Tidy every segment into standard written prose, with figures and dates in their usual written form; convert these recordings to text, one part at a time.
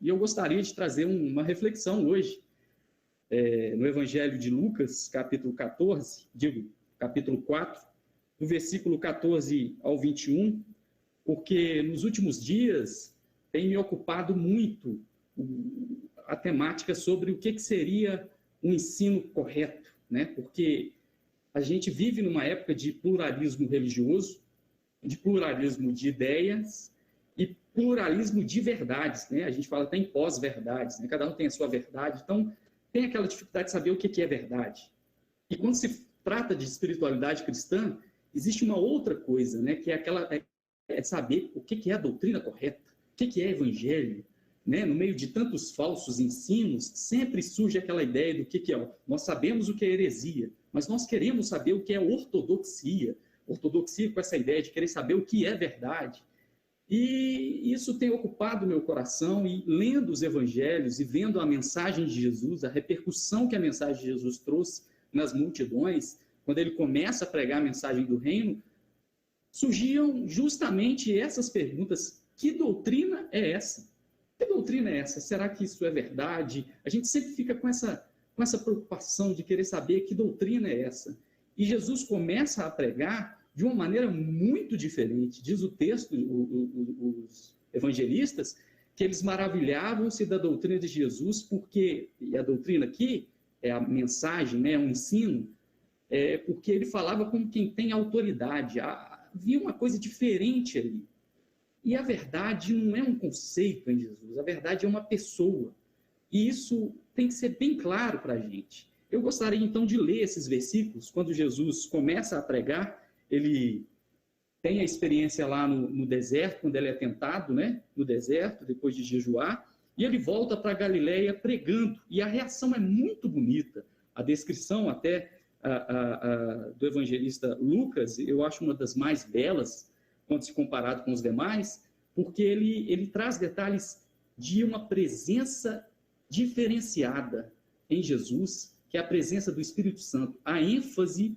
E eu gostaria de trazer uma reflexão hoje, no Evangelho de Lucas, capítulo 4, do versículo 14 ao 21, porque nos últimos dias tem me ocupado muito a temática sobre o que seria um ensino correto, né? Porque a gente vive numa época de pluralismo religioso, de pluralismo de ideias e pluralismo de verdades, né? A gente fala até em pós-verdades, né? Cada um tem a sua verdade, então tem aquela dificuldade de saber o que é verdade. E quando se trata de espiritualidade cristã, existe uma outra coisa, né? Que é saber o que é a doutrina correta, o que é evangelho, né? No meio de tantos falsos ensinos, sempre surge aquela ideia do que é. Nós sabemos o que é heresia, mas nós queremos saber o que é ortodoxia. Ortodoxia com essa ideia de querer saber o que é verdade. E isso tem ocupado meu coração, e lendo os evangelhos e vendo a mensagem de Jesus, a repercussão que a mensagem de Jesus trouxe nas multidões, quando ele começa a pregar a mensagem do reino, surgiam justamente essas perguntas: que doutrina é essa? Que doutrina é essa? Será que isso é verdade? A gente sempre fica com essa preocupação de querer saber que doutrina é essa. E Jesus começa a pregar de uma maneira muito diferente. Diz o texto, os evangelistas, que eles maravilhavam-se da doutrina de Jesus, porque, e a doutrina aqui é a mensagem, né, é um ensino, porque ele falava como quem tem autoridade. Havia uma coisa diferente ali. E a verdade não é um conceito em Jesus, a verdade é uma pessoa. E isso tem que ser bem claro para a gente. Eu gostaria então de ler esses versículos. Quando Jesus começa a pregar, ele tem a experiência lá no deserto, quando ele é tentado, né, no deserto, depois de jejuar, e ele volta para Galileia pregando, e a reação é muito bonita. A descrição até do evangelista Lucas, eu acho uma das mais belas, quando se comparado com os demais, porque ele traz detalhes de uma presença diferenciada em Jesus, que é a presença do Espírito Santo, a ênfase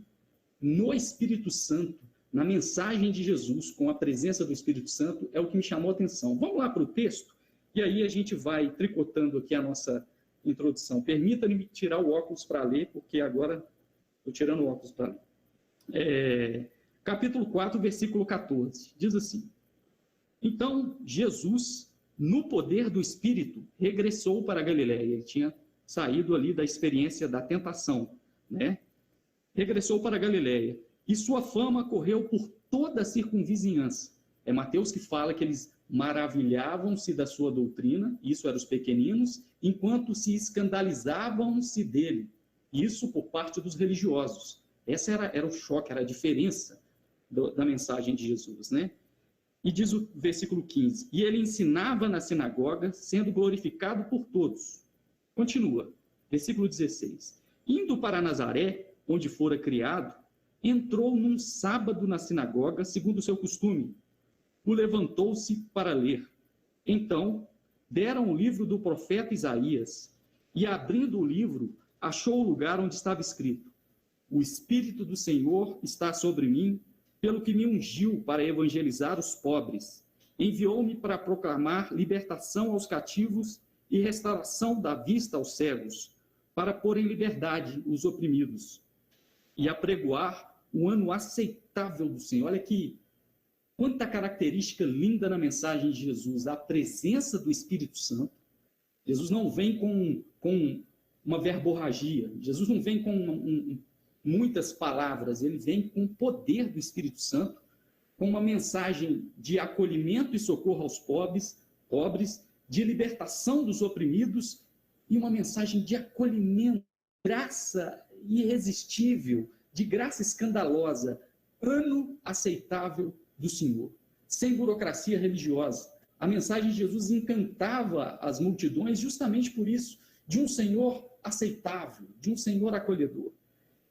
no Espírito Santo, na mensagem de Jesus, com a presença do Espírito Santo, é o que me chamou a atenção. Vamos lá para o texto, e aí a gente vai tricotando aqui a nossa introdução. Permita-me tirar o óculos para ler, porque agora estou tirando o óculos para ler. Capítulo 4, versículo 14, diz assim: então Jesus, no poder do Espírito, regressou para a Galileia. Ele tinha saído ali da experiência da tentação, né? Regressou para a Galileia, e sua fama correu por toda a circunvizinhança. É Mateus que fala que eles maravilhavam-se da sua doutrina, isso eram os pequeninos, enquanto se escandalizavam-se dele, isso por parte dos religiosos. Essa era o choque, era a diferença da mensagem de Jesus, né? E diz o versículo 15, e ele ensinava na sinagoga, sendo glorificado por todos. Continua, versículo 16, indo para Nazaré, onde fora criado, entrou num sábado na sinagoga, segundo o seu costume. O levantou-se para ler. Então, deram o livro do profeta Isaías, e abrindo o livro, achou o lugar onde estava escrito: o Espírito do Senhor está sobre mim, pelo que me ungiu para evangelizar os pobres. Enviou-me para proclamar libertação aos cativos e restauração da vista aos cegos, para pôr em liberdade os oprimidos, e apregoar o ano aceitável do Senhor. Olha que quanta característica linda na mensagem de Jesus, a presença do Espírito Santo. Jesus não vem com uma verborragia, Jesus não vem com muitas palavras, ele vem com o poder do Espírito Santo, com uma mensagem de acolhimento e socorro aos pobres, de libertação dos oprimidos, e uma mensagem de acolhimento, graça irresistível, de graça escandalosa, ano aceitável do Senhor, sem burocracia religiosa. A mensagem de Jesus encantava as multidões justamente por isso, de um Senhor aceitável, de um Senhor acolhedor.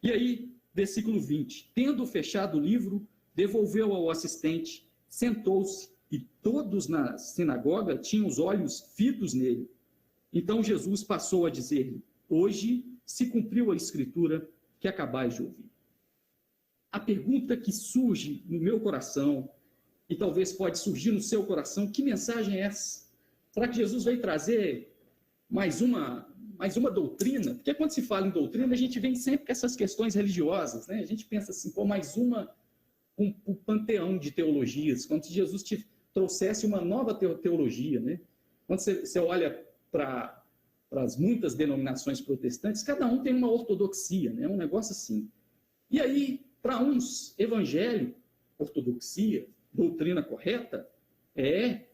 E aí, versículo 20, tendo fechado o livro, devolveu ao assistente, sentou-se, e todos na sinagoga tinham os olhos fitos nele. Então Jesus passou a dizer-lhe: hoje se cumpriu a escritura que acabais de ouvir. A pergunta que surge no meu coração, e talvez pode surgir no seu coração: que mensagem é essa? Será que Jesus veio trazer mais uma doutrina? Porque quando se fala em doutrina, a gente vem sempre com essas questões religiosas, né? A gente pensa assim, pô, mais um panteão de teologias, como se Jesus trouxesse uma nova teologia, né? Quando você olha para as muitas denominações protestantes, cada um tem uma ortodoxia, né? Um negócio assim. E aí, para uns, evangelho, ortodoxia, doutrina correta, é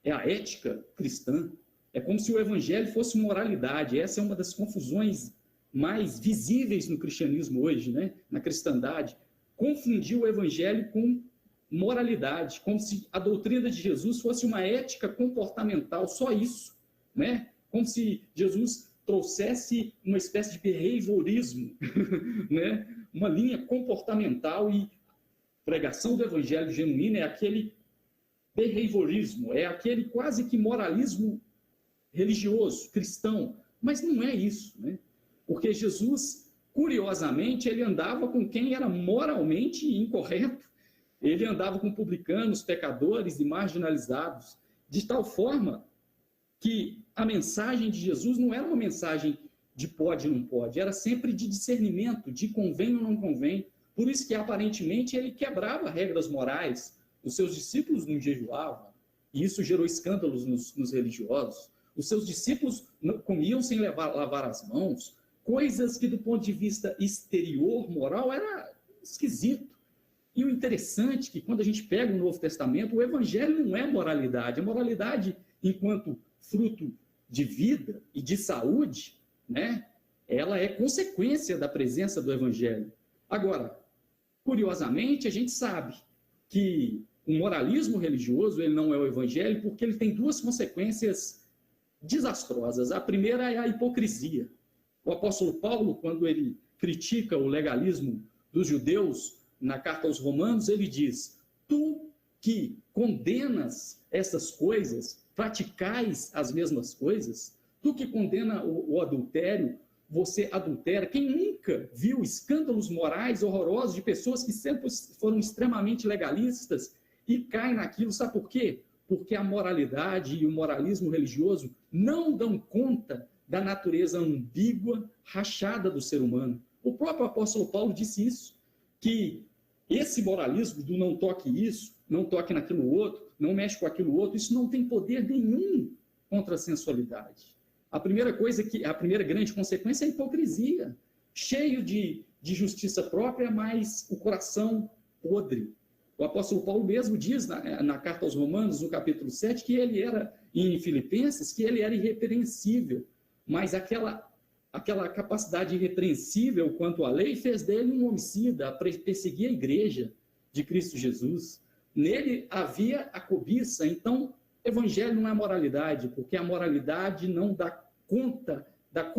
a ética cristã. É como se o evangelho fosse moralidade. Essa é uma das confusões mais visíveis no cristianismo hoje, né? Na cristandade. Confundir o evangelho com moralidade, como se a doutrina de Jesus fosse uma ética comportamental, só isso, né? Como se Jesus trouxesse uma espécie de behaviorismo, né? Uma linha comportamental, e pregação do evangelho genuíno é aquele behaviorismo, é aquele quase que moralismo religioso, cristão, mas não é isso, né? Porque Jesus, curiosamente, ele andava com quem era moralmente incorreto, ele andava com publicanos, pecadores e marginalizados, de tal forma que a mensagem de Jesus não era uma mensagem de pode ou não pode, era sempre de discernimento, de convém ou não convém. Por isso que, aparentemente, ele quebrava regras morais. Os seus discípulos não jejuavam, e isso gerou escândalos nos religiosos. Os seus discípulos comiam sem lavar as mãos, coisas que, do ponto de vista exterior, moral, era esquisito. E o interessante é que, quando a gente pega o Novo Testamento, o evangelho não é moralidade. A moralidade, enquanto fruto de vida e de saúde, né, ela é consequência da presença do evangelho. Agora, curiosamente, a gente sabe que o moralismo religioso ele não é o evangelho, porque ele tem duas consequências desastrosas. A primeira é a hipocrisia. O apóstolo Paulo, quando ele critica o legalismo dos judeus, na carta aos Romanos, ele diz: tu que condenas essas coisas, praticais as mesmas coisas, tu que condena o adultério, você adultera. Quem nunca viu escândalos morais horrorosos de pessoas que sempre foram extremamente legalistas e caem naquilo? Sabe por quê? Porque a moralidade e o moralismo religioso não dão conta da natureza ambígua, rachada do ser humano. O próprio apóstolo Paulo disse isso, que esse moralismo do não toque isso, não toque naquilo outro, não mexe com aquilo outro, isso não tem poder nenhum contra a sensualidade. A primeira grande consequência é a hipocrisia, cheio de justiça própria, mas o coração podre. O apóstolo Paulo mesmo diz na carta aos Romanos, no capítulo 7, que ele era, em Filipenses, que ele era irrepreensível, mas aquela capacidade irrepreensível quanto à lei fez dele um homicida, perseguir a igreja de Cristo Jesus. Nele havia a cobiça. Então, evangelho não é moralidade, porque a moralidade não dá conta da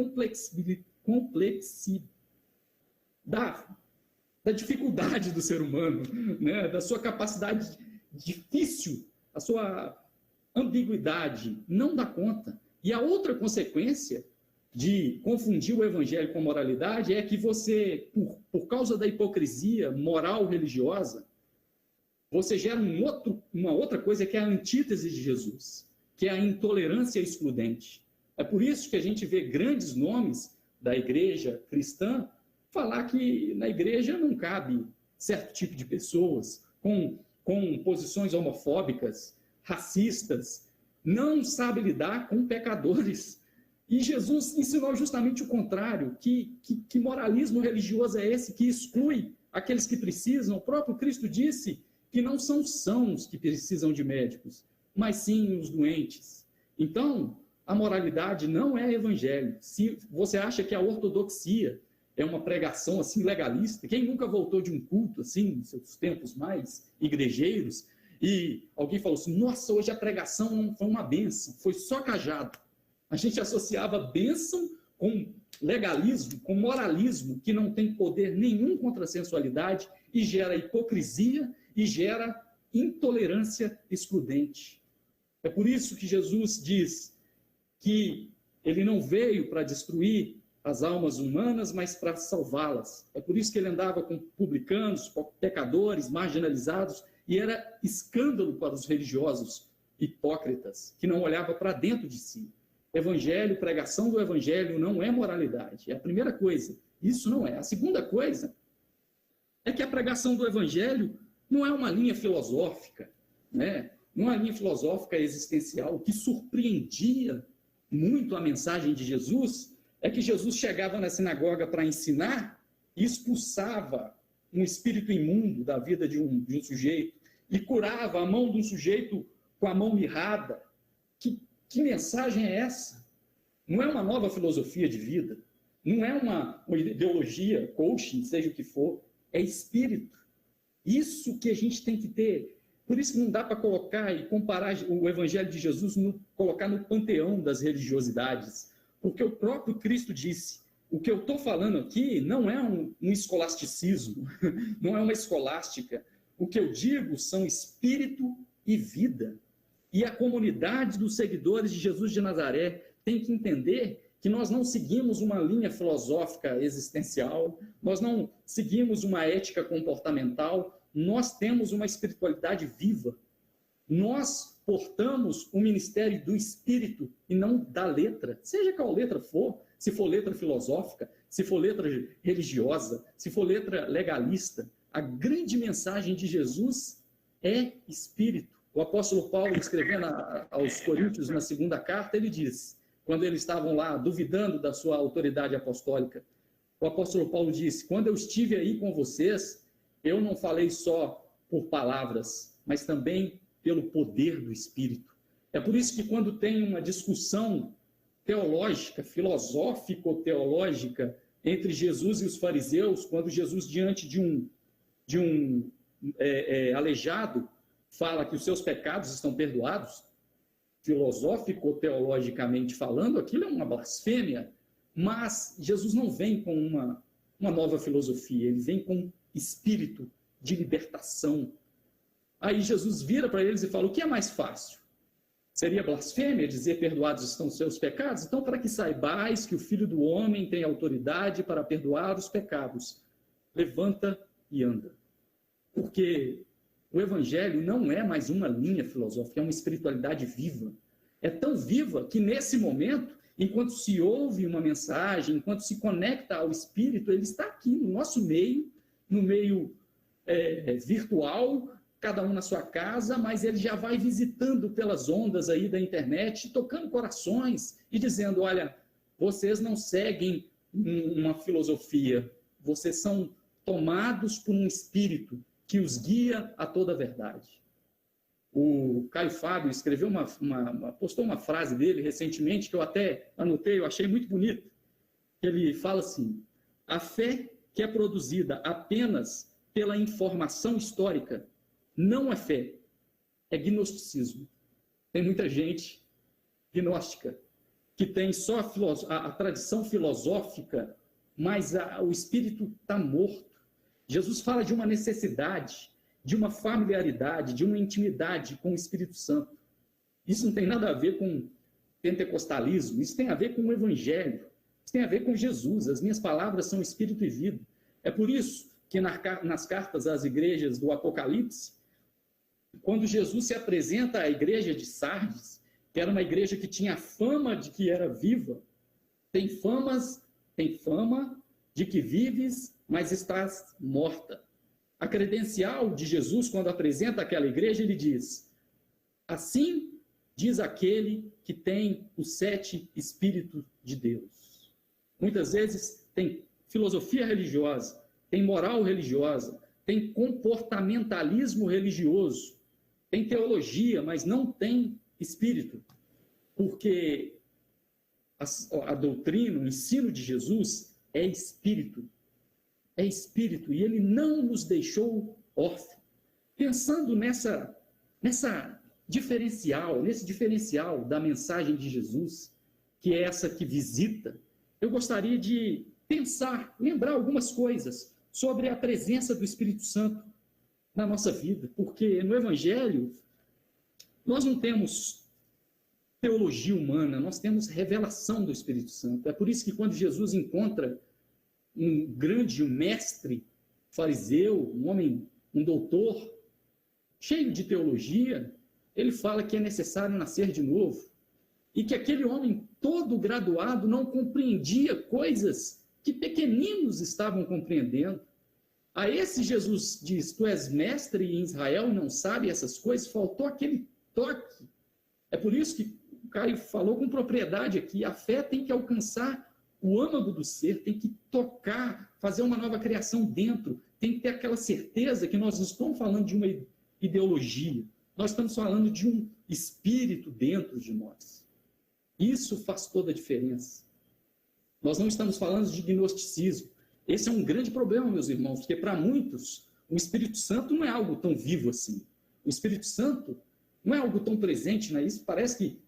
da dificuldade do ser humano, né? Da sua capacidade difícil, a sua ambiguidade, não dá conta. E a outra consequência de confundir o evangelho com a moralidade é que você, por causa da hipocrisia moral religiosa, você gera uma outra coisa que é a antítese de Jesus, que é a intolerância excludente. É por isso que a gente vê grandes nomes da igreja cristã falar que na igreja não cabe certo tipo de pessoas com posições homofóbicas, racistas, não sabe lidar com pecadores. E Jesus ensinou justamente o contrário, que moralismo religioso é esse que exclui aqueles que precisam. O próprio Cristo disse que não são sãos que precisam de médicos, mas sim os doentes. Então, a moralidade não é evangelho. Se você acha que a ortodoxia é uma pregação assim legalista, quem nunca voltou de um culto assim, nos seus tempos mais igrejeiros, e alguém falou assim: nossa, hoje a pregação foi uma bênção, foi só cajado. A gente associava bênção com legalismo, com moralismo, que não tem poder nenhum contra a sensualidade e gera hipocrisia e gera intolerância excludente. É por isso que Jesus diz que ele não veio para destruir as almas humanas, mas para salvá-las. É por isso que ele andava com publicanos, pecadores, marginalizados, e era escândalo para os religiosos hipócritas, que não olhavam para dentro de si. Evangelho, pregação do evangelho não é moralidade. É a primeira coisa. Isso não é. A segunda coisa é que a pregação do evangelho não é uma linha filosófica, né? Não é uma linha filosófica existencial. O que surpreendia muito a mensagem de Jesus é que Jesus chegava na sinagoga para ensinar e expulsava um espírito imundo da vida de um sujeito e curava a mão de um sujeito com a mão mirrada. Que mensagem é essa? Não é uma nova filosofia de vida, não é uma ideologia, coaching, seja o que for, é espírito. Isso que a gente tem que ter. Por isso que não dá para colocar e comparar o Evangelho de Jesus, colocar no panteão das religiosidades, porque o próprio Cristo disse, o que eu estou falando aqui não é um escolasticismo, não é uma escolástica. O que eu digo são espírito e vida. E a comunidade dos seguidores de Jesus de Nazaré tem que entender que nós não seguimos uma linha filosófica existencial, nós não seguimos uma ética comportamental, nós temos uma espiritualidade viva. Nós portamos o ministério do espírito e não da letra, seja qual letra for, se for letra filosófica, se for letra religiosa, se for letra legalista. A grande mensagem de Jesus é espírito. O apóstolo Paulo, escrevendo aos Coríntios, na segunda carta, ele diz, quando eles estavam lá duvidando da sua autoridade apostólica, o apóstolo Paulo disse, quando eu estive aí com vocês, eu não falei só por palavras, mas também pelo poder do Espírito. É por isso que quando tem uma discussão teológica, filosófico-teológica, entre Jesus e os fariseus, quando Jesus, diante de um aleijado, fala que os seus pecados estão perdoados, filosófico-teologicamente falando, aquilo é uma blasfêmia, mas Jesus não vem com uma nova filosofia, ele vem com espírito de libertação. Aí Jesus vira para eles e fala, o que é mais fácil? Seria blasfêmia dizer perdoados estão os seus pecados? Então, para que saibais que o Filho do Homem tem autoridade para perdoar os pecados, levanta e anda. Porque o Evangelho não é mais uma linha filosófica, é uma espiritualidade viva. É tão viva que, nesse momento, enquanto se ouve uma mensagem, enquanto se conecta ao Espírito, ele está aqui no nosso meio, no meio virtual, cada um na sua casa, mas ele já vai visitando pelas ondas aí da internet, tocando corações e dizendo, olha, vocês não seguem uma filosofia, vocês são tomados por um Espírito que os guia a toda a verdade. O Caio Fábio escreveu postou uma frase dele recentemente, que eu até anotei, eu achei muito bonito. Ele fala assim, a fé que é produzida apenas pela informação histórica não é fé, é gnosticismo. Tem muita gente gnóstica, que tem só a tradição filosófica, mas o espírito está morto. Jesus fala de uma necessidade, de uma familiaridade, de uma intimidade com o Espírito Santo. Isso não tem nada a ver com pentecostalismo, isso tem a ver com o Evangelho, isso tem a ver com Jesus. As minhas palavras são espírito e vida. É por isso que nas cartas às igrejas do Apocalipse, quando Jesus se apresenta à igreja de Sardes, que era uma igreja que tinha fama de que era viva, tem fama de que vives, mas estás morta. A credencial de Jesus, quando apresenta aquela igreja, ele diz, assim diz aquele que tem os 7 Espíritos de Deus. Muitas vezes tem filosofia religiosa, tem moral religiosa, tem comportamentalismo religioso, tem teologia, mas não tem espírito. Porque a doutrina, o ensino de Jesus é espírito. É espírito, e ele não nos deixou órfãos. Pensando nesse diferencial da mensagem de Jesus, que é essa que visita, eu gostaria de lembrar algumas coisas sobre a presença do Espírito Santo na nossa vida, porque no Evangelho nós não temos teologia humana, nós temos revelação do Espírito Santo. É por isso que quando Jesus encontra um mestre fariseu, um doutor, cheio de teologia, ele fala que é necessário nascer de novo, e que aquele homem todo graduado não compreendia coisas que pequeninos estavam compreendendo. A esse Jesus diz: tu és mestre em Israel e não sabe essas coisas. Faltou aquele toque. É por isso que o Caio falou com propriedade aqui: a fé tem que alcançar o âmago do ser, tem que tocar, fazer uma nova criação dentro, tem que ter aquela certeza que nós não estamos falando de uma ideologia, nós estamos falando de um espírito dentro de nós. Isso faz toda a diferença. Nós não estamos falando de gnosticismo. Esse é um grande problema, meus irmãos, porque para muitos o Espírito Santo não é algo tão vivo assim. O Espírito Santo não é algo tão presente, né? Isso parece que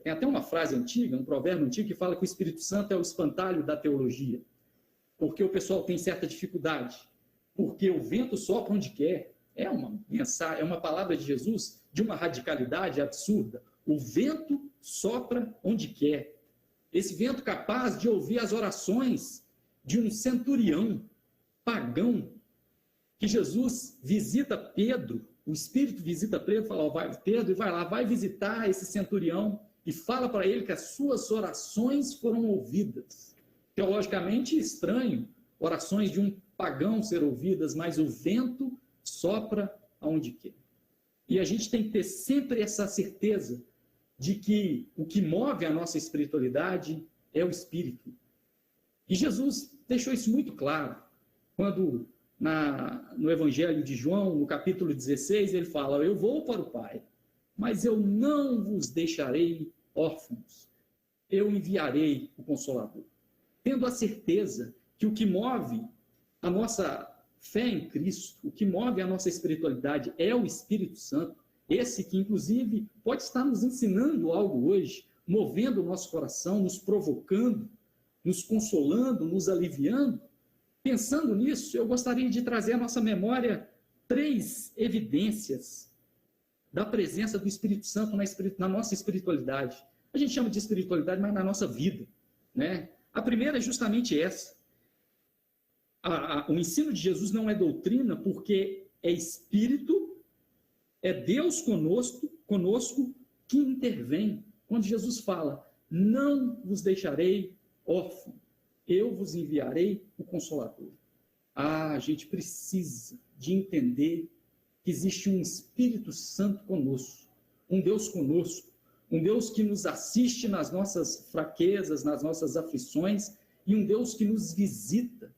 tem até uma frase antiga, um provérbio antigo que fala que o Espírito Santo é o espantalho da teologia, porque o pessoal tem certa dificuldade, porque o vento sopra onde quer. É uma mensagem, é uma palavra de Jesus de uma radicalidade absurda. O vento sopra onde quer. Esse vento capaz de ouvir as orações de um centurião pagão, que Jesus visita Pedro, o Espírito visita Pedro, fala: ó, vai, Pedro, e vai lá, vai visitar esse centurião e fala para ele que as suas orações foram ouvidas. Teologicamente estranho, orações de um pagão ser ouvidas, mas o vento sopra aonde quer. E a gente tem que ter sempre essa certeza de que o que move a nossa espiritualidade é o Espírito. E Jesus deixou isso muito claro, quando no Evangelho de João, no capítulo 16, ele fala: eu vou para o Pai, mas eu não vos deixarei órfãos, eu enviarei o Consolador. Tendo a certeza que o que move a nossa fé em Cristo, o que move a nossa espiritualidade é o Espírito Santo, esse que, inclusive, pode estar nos ensinando algo hoje, movendo o nosso coração, nos provocando, nos consolando, nos aliviando. Pensando nisso, eu gostaria de trazer à nossa memória 3 evidências da presença do Espírito Santo na nossa espiritualidade. A gente chama de espiritualidade, mas na nossa vida, né? A primeira é justamente essa. O ensino de Jesus não é doutrina, porque é Espírito, é Deus conosco que intervém. Quando Jesus fala: não vos deixarei órfão, eu vos enviarei o Consolador. A gente precisa de entender que existe um Espírito Santo conosco, um Deus conosco, um Deus que nos assiste nas nossas fraquezas, nas nossas aflições, e um Deus que nos visita.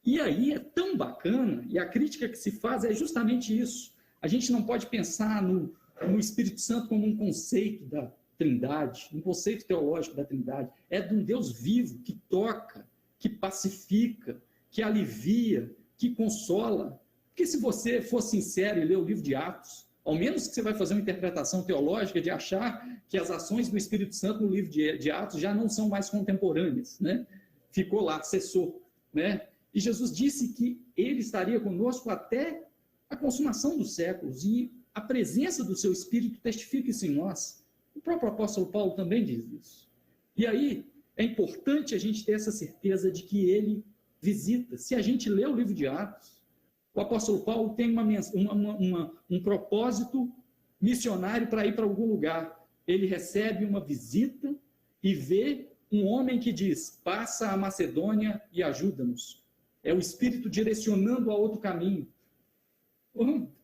E aí é tão bacana, e a crítica que se faz é justamente isso. A gente não pode pensar no Espírito Santo como um conceito da Trindade, um conceito teológico da Trindade. É de um Deus vivo, que toca, que pacifica, que alivia, que consola. Porque se você for sincero e ler o livro de Atos, ao menos que você vai fazer uma interpretação teológica de achar que as ações do Espírito Santo no livro de Atos já não são mais contemporâneas, né? Ficou lá, cessou, né? E Jesus disse que ele estaria conosco até a consumação dos séculos, e a presença do seu Espírito testifica isso em nós. O próprio apóstolo Paulo também diz isso. E aí é importante a gente ter essa certeza de que ele visita. Se a gente lê o livro de Atos, o apóstolo Paulo tem um propósito missionário para ir para algum lugar. Ele recebe uma visita e vê um homem que diz: passa a Macedônia e ajuda-nos. É o Espírito direcionando a outro caminho.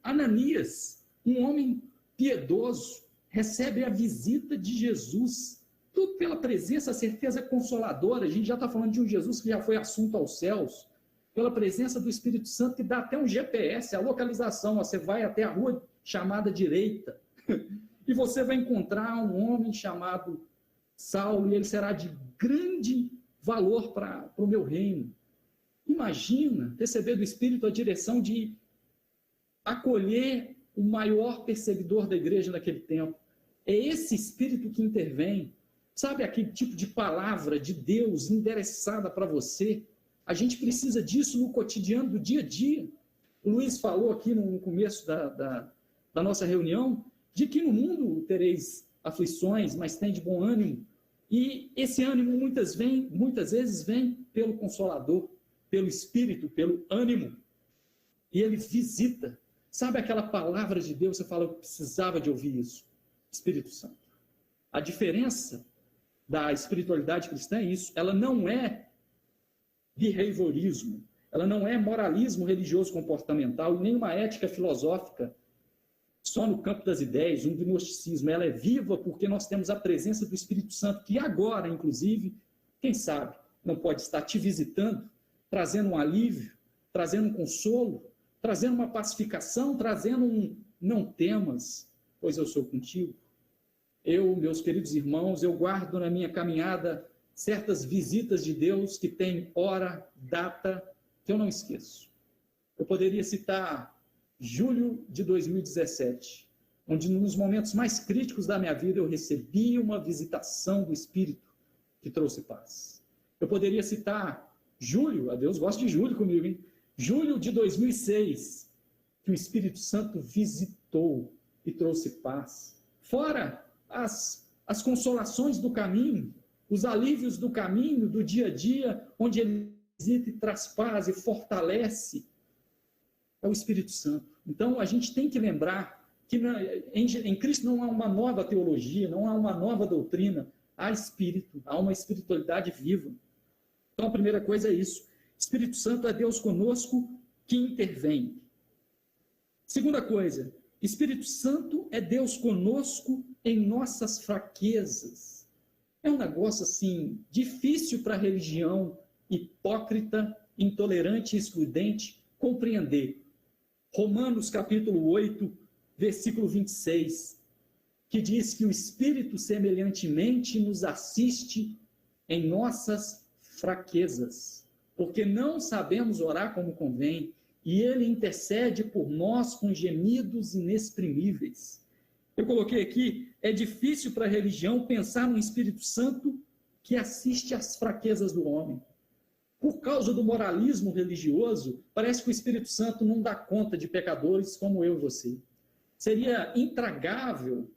Ananias, um homem piedoso, recebe a visita de Jesus, tudo pela presença, a certeza consoladora. A gente já está falando de um Jesus que já foi assunto aos céus, pela presença do Espírito Santo, que dá até um GPS, a localização. Você vai até a rua chamada direita, e você vai encontrar um homem chamado Saulo, e ele será de grande valor para o meu reino. Imagina receber do Espírito a direção de acolher o maior perseguidor da igreja naquele tempo. É esse Espírito que intervém. Sabe aquele tipo de palavra de Deus endereçada para você? A gente precisa disso no cotidiano do dia a dia. O Luiz falou aqui no começo da nossa reunião de que no mundo tereis aflições, mas tem de bom ânimo. E esse ânimo muitas vezes vem pelo Consolador, pelo Espírito, pelo ânimo. E ele visita. Sabe aquela palavra de Deus, você fala, eu precisava de ouvir isso? Espírito Santo. A diferença da espiritualidade cristã é isso, ela não é behaviorismo, ela não é moralismo religioso comportamental, nem uma ética filosófica só no campo das ideias, um gnosticismo. Ela é viva porque nós temos a presença do Espírito Santo, que agora, inclusive, quem sabe, não pode estar te visitando, trazendo um alívio, trazendo um consolo, trazendo uma pacificação, trazendo um não temas, pois eu sou contigo. Eu, meus queridos irmãos, eu guardo na minha caminhada certas visitas de Deus que têm hora, data, que eu não esqueço. Eu poderia citar julho de 2017, onde nos momentos mais críticos da minha vida eu recebi uma visitação do Espírito que trouxe paz. Eu poderia citar julho, a Deus gosta de julho comigo, hein? Julho de 2006, que o Espírito Santo visitou e trouxe paz. Fora as consolações do caminho, os alívios do caminho, do dia a dia, onde ele visita e traz paz e fortalece, é o Espírito Santo. Então, a gente tem que lembrar que em Cristo não há uma nova teologia, não há uma nova doutrina, há Espírito, há uma espiritualidade viva. Então, a primeira coisa é isso. Espírito Santo é Deus conosco que intervém. Segunda coisa, Espírito Santo é Deus conosco em nossas fraquezas. É um negócio assim, difícil para a religião hipócrita, intolerante e excludente compreender. Romanos capítulo 8, versículo 26, que diz que o Espírito semelhantemente nos assiste em nossas fraquezas, porque não sabemos orar como convém, e ele intercede por nós com gemidos inexprimíveis. Eu coloquei aqui, é difícil para a religião pensar no Espírito Santo que assiste às fraquezas do homem. Por causa do moralismo religioso, parece que o Espírito Santo não dá conta de pecadores como eu e você. Seria intragável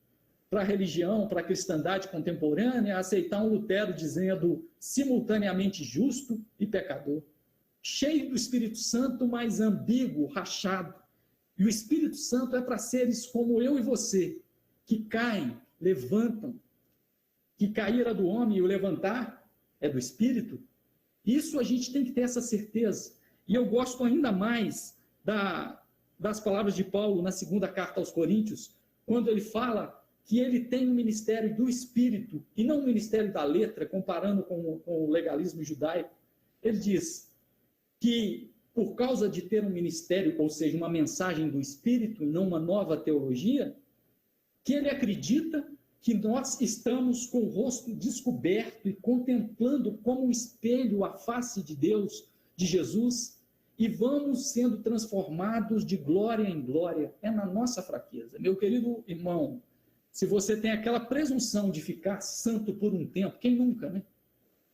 para a religião, para a cristandade contemporânea, aceitar um Lutero dizendo simultaneamente justo e pecador. Cheio do Espírito Santo, mas ambíguo, rachado. E o Espírito Santo é para seres como eu e você, que caem, levantam. Que cair é do homem e o levantar é do Espírito. Isso a gente tem que ter essa certeza. E eu gosto ainda mais das palavras de Paulo na segunda carta aos Coríntios, quando ele fala que ele tem o ministério do Espírito e não o ministério da letra, comparando com o legalismo judaico. Ele diz que por causa de ter um ministério, ou seja, uma mensagem do Espírito e não uma nova teologia, que ele acredita que nós estamos com o rosto descoberto e contemplando como um espelho a face de Deus, de Jesus, e vamos sendo transformados de glória em glória. É na nossa fraqueza. Meu querido irmão, se você tem aquela presunção de ficar santo por um tempo, quem nunca, né?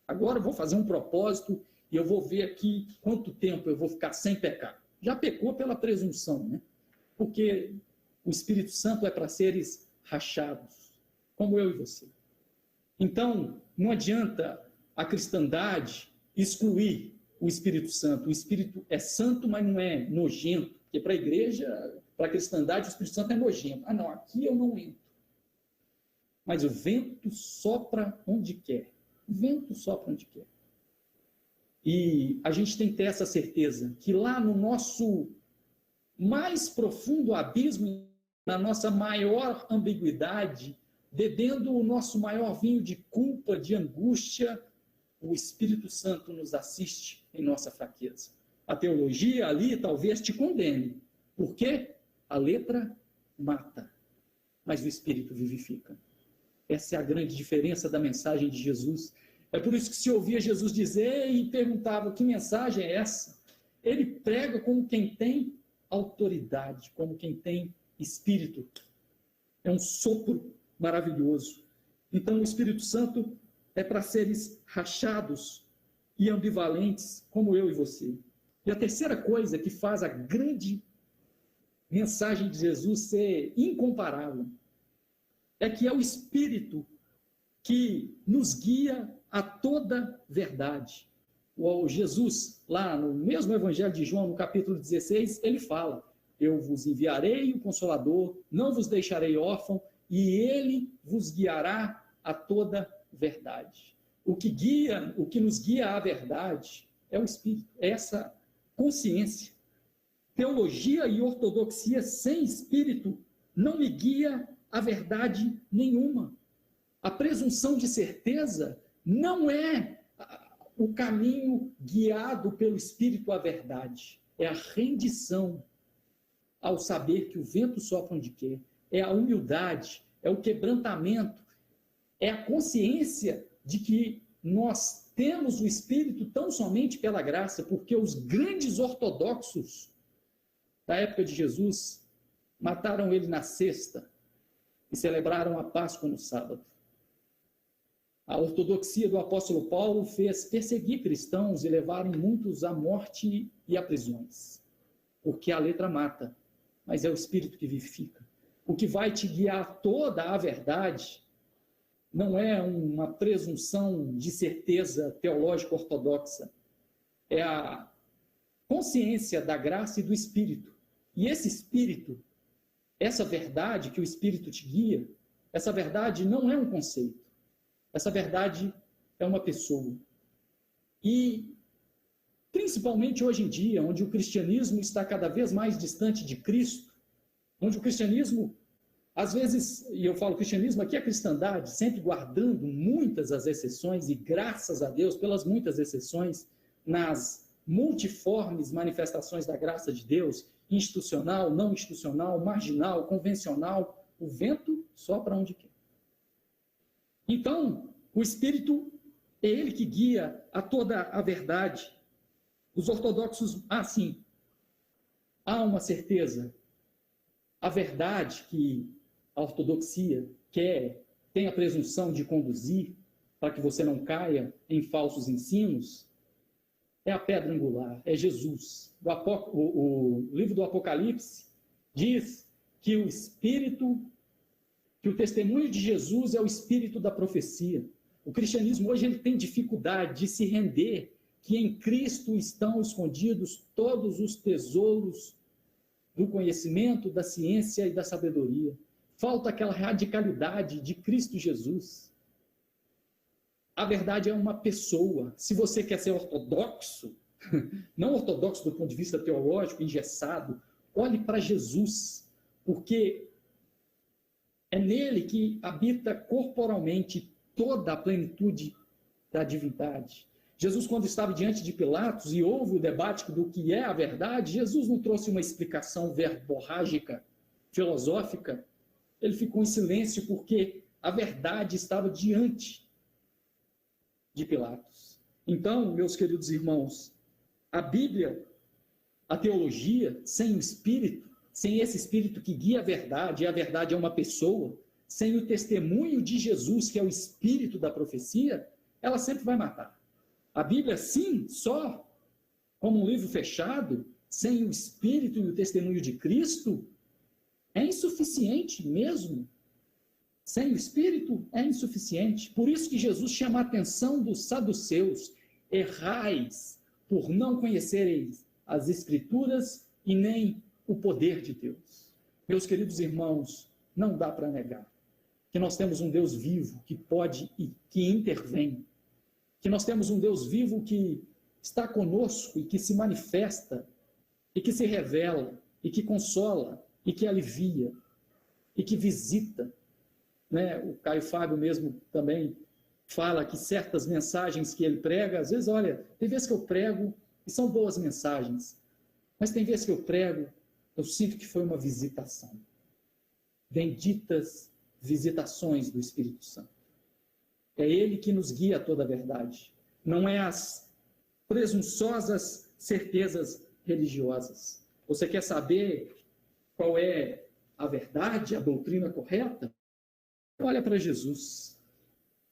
Agora eu vou fazer um propósito e eu vou ver aqui quanto tempo eu vou ficar sem pecar. Já pecou pela presunção, né? Porque o Espírito Santo é para seres rachados, como eu e você. Então, não adianta a cristandade excluir o Espírito Santo. O Espírito é santo, mas não é nojento. Porque para a igreja, para a cristandade, o Espírito Santo é nojento. Ah, não, aqui eu não entro. Mas o vento sopra onde quer. O vento sopra onde quer. E a gente tem que ter essa certeza, que lá no nosso mais profundo abismo, na nossa maior ambiguidade, bebendo o nosso maior vinho de culpa, de angústia, o Espírito Santo nos assiste em nossa fraqueza. A teologia ali talvez te condene. Por quê? A letra mata, mas o Espírito vivifica. Essa é a grande diferença da mensagem de Jesus. É por isso que se ouvia Jesus dizer e perguntava, que mensagem é essa? Ele prega como quem tem autoridade, como quem tem Espírito. É um sopro maravilhoso. Então, o Espírito Santo é para seres rachados e ambivalentes, como eu e você. E a terceira coisa que faz a grande mensagem de Jesus ser incomparável é que é o Espírito que nos guia a toda verdade. O Jesus, lá no mesmo Evangelho de João, no capítulo 16, ele fala, eu vos enviarei o Consolador, não vos deixarei órfão, e ele vos guiará a toda verdade. O que nos guia à verdade é o Espírito, é essa consciência. Teologia e ortodoxia sem Espírito não me guia a verdade nenhuma. A presunção de certeza não é o caminho guiado pelo Espírito à verdade. É a rendição ao saber que o vento sopra onde quer. É a humildade, é o quebrantamento, é a consciência de que nós temos o Espírito tão somente pela graça, porque os grandes ortodoxos da época de Jesus mataram ele na sexta e celebraram a Páscoa no sábado. A ortodoxia do apóstolo Paulo fez perseguir cristãos e levaram muitos à morte e a prisões. Porque a letra mata, mas é o Espírito que vivifica. O que vai te guiar toda a verdade não é uma presunção de certeza teológica ortodoxa. É a consciência da graça e do Espírito. E esse Espírito, essa verdade que o Espírito te guia, essa verdade não é um conceito. Essa verdade é uma pessoa. E, principalmente hoje em dia, onde o cristianismo está cada vez mais distante de Cristo, onde o cristianismo, às vezes, e eu falo cristianismo, aqui é a cristandade, sempre guardando muitas as exceções, e graças a Deus pelas muitas exceções, nas multiformes manifestações da graça de Deus, institucional, não institucional, marginal, convencional, o vento sopra onde quer. Então, o Espírito é ele que guia a toda a verdade. Os ortodoxos, sim, há uma certeza. A verdade que a ortodoxia quer, tem a presunção de conduzir para que você não caia em falsos ensinos, é a pedra angular, é Jesus. O livro do Apocalipse diz que o Espírito, que o testemunho de Jesus é o espírito da profecia. O cristianismo hoje ele tem dificuldade de se render que em Cristo estão escondidos todos os tesouros do conhecimento, da ciência e da sabedoria. Falta aquela radicalidade de Cristo Jesus. A verdade é uma pessoa. Se você quer ser ortodoxo, não ortodoxo do ponto de vista teológico, engessado, olhe para Jesus, porque é nele que habita corporalmente toda a plenitude da divindade. Jesus, quando estava diante de Pilatos e houve o debate do que é a verdade, Jesus não trouxe uma explicação verborrágica, filosófica. Ele ficou em silêncio porque a verdade estava diante de Pilatos. Então, meus queridos irmãos, a Bíblia, a teologia, sem o Espírito, sem esse Espírito que guia a verdade, e a verdade é uma pessoa, sem o testemunho de Jesus, que é o Espírito da profecia, ela sempre vai matar. A Bíblia, sim, só como um livro fechado, sem o Espírito e o testemunho de Cristo, é insuficiente mesmo. Sem o Espírito, é insuficiente. Por isso que Jesus chama a atenção dos saduceus: errais por não conhecereis as Escrituras e nem o poder de Deus. Meus queridos irmãos, não dá para negar que nós temos um Deus vivo que pode e que intervém, que nós temos um Deus vivo que está conosco e que se manifesta, e que se revela, e que consola, e que alivia, e que visita. Né? O Caio Fábio mesmo também fala que certas mensagens que ele prega, às vezes, olha, tem vezes que eu prego e são boas mensagens, mas tem vezes que eu prego, eu sinto que foi uma visitação. Benditas visitações do Espírito Santo. É ele que nos guia a toda a verdade. Não é as presunçosas certezas religiosas. Você quer saber qual é a verdade, a doutrina correta? Olha para Jesus.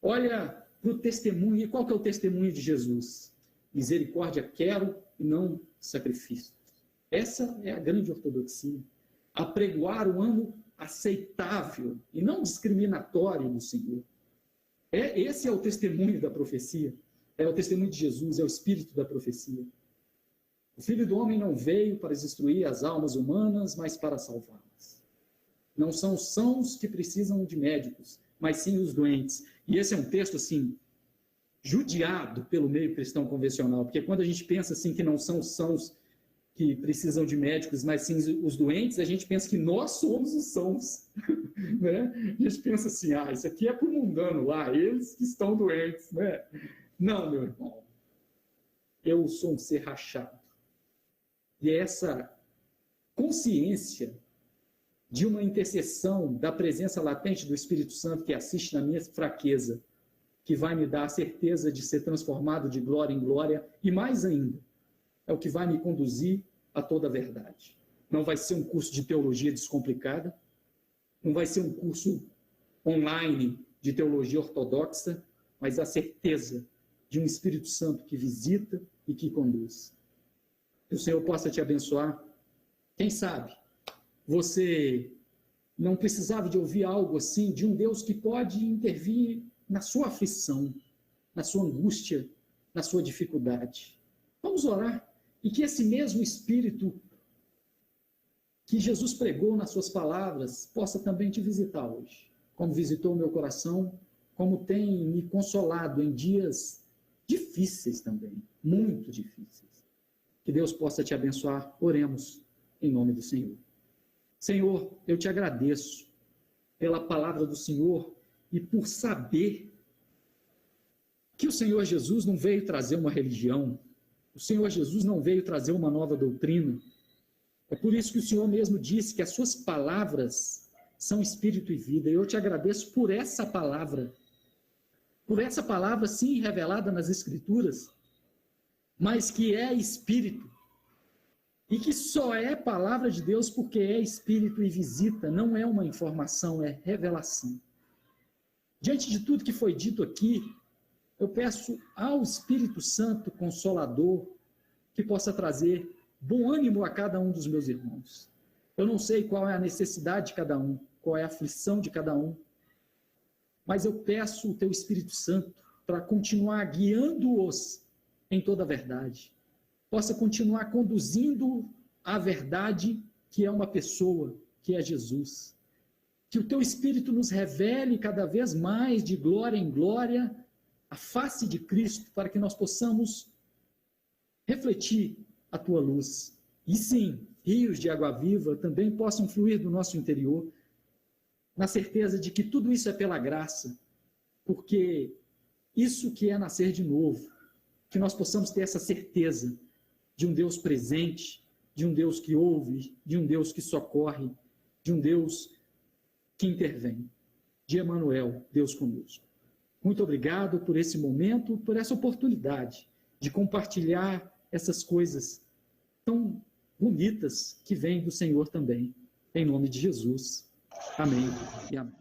Olha para o testemunho. E qual que é o testemunho de Jesus? Misericórdia quero e não sacrifício. Essa é a grande ortodoxia. Apregoar o ano aceitável e não discriminatório do Senhor. Esse é o testemunho da profecia. É o testemunho de Jesus, é o espírito da profecia. O Filho do Homem não veio para destruir as almas humanas, mas para salvá-las. Não são os sãos que precisam de médicos, mas sim os doentes. E esse é um texto, assim, judiado pelo meio cristão convencional, porque quando a gente pensa, assim, que não são os sãos que precisam de médicos, mas sim os doentes, a gente pensa que nós somos os sãos. Né? A gente pensa assim, isso aqui é para o mundano lá, eles que estão doentes. Né? Não, meu irmão. Eu sou um ser rachado. E é essa consciência de uma intercessão da presença latente do Espírito Santo que assiste na minha fraqueza, que vai me dar a certeza de ser transformado de glória em glória, e mais ainda, é o que vai me conduzir a toda a verdade. Não vai ser um curso de teologia descomplicada, não vai ser um curso online de teologia ortodoxa, mas a certeza de um Espírito Santo que visita e que conduz. Que o Senhor possa te abençoar. Quem sabe você não precisava de ouvir algo assim, de um Deus que pode intervir na sua aflição, na sua angústia, na sua dificuldade. Vamos orar. E que esse mesmo Espírito que Jesus pregou nas suas palavras possa também te visitar hoje, como visitou o meu coração, como tem me consolado em dias difíceis também, muito difíceis. Que Deus possa te abençoar. Oremos em nome do Senhor. Senhor, eu te agradeço pela palavra do Senhor e por saber que o Senhor Jesus não veio trazer uma religião, o Senhor Jesus não veio trazer uma nova doutrina. É por isso que o Senhor mesmo disse que as suas palavras são espírito e vida. E eu te agradeço por essa palavra sim revelada nas Escrituras, mas que é espírito, e que só é palavra de Deus porque é espírito e visita, não é uma informação, é revelação. Diante de tudo que foi dito aqui, eu peço ao Espírito Santo Consolador que possa trazer bom ânimo a cada um dos meus irmãos. Eu não sei qual é a necessidade de cada um, qual é a aflição de cada um, mas eu peço o teu Espírito Santo para continuar guiando-os em toda a verdade. Possa continuar conduzindo a verdade, que é uma pessoa, que é Jesus. Que o teu Espírito nos revele cada vez mais, de glória em glória, a face de Cristo, para que nós possamos refletir a tua luz. E sim, rios de água viva também possam fluir do nosso interior, na certeza de que tudo isso é pela graça, porque isso que é nascer de novo, que nós possamos ter essa certeza de um Deus presente, de um Deus que ouve, de um Deus que socorre, de um Deus que intervém, de Emanuel, Deus conosco. Muito obrigado por esse momento, por essa oportunidade de compartilhar essas coisas tão bonitas que vêm do Senhor também. Em nome de Jesus. Amém e amém.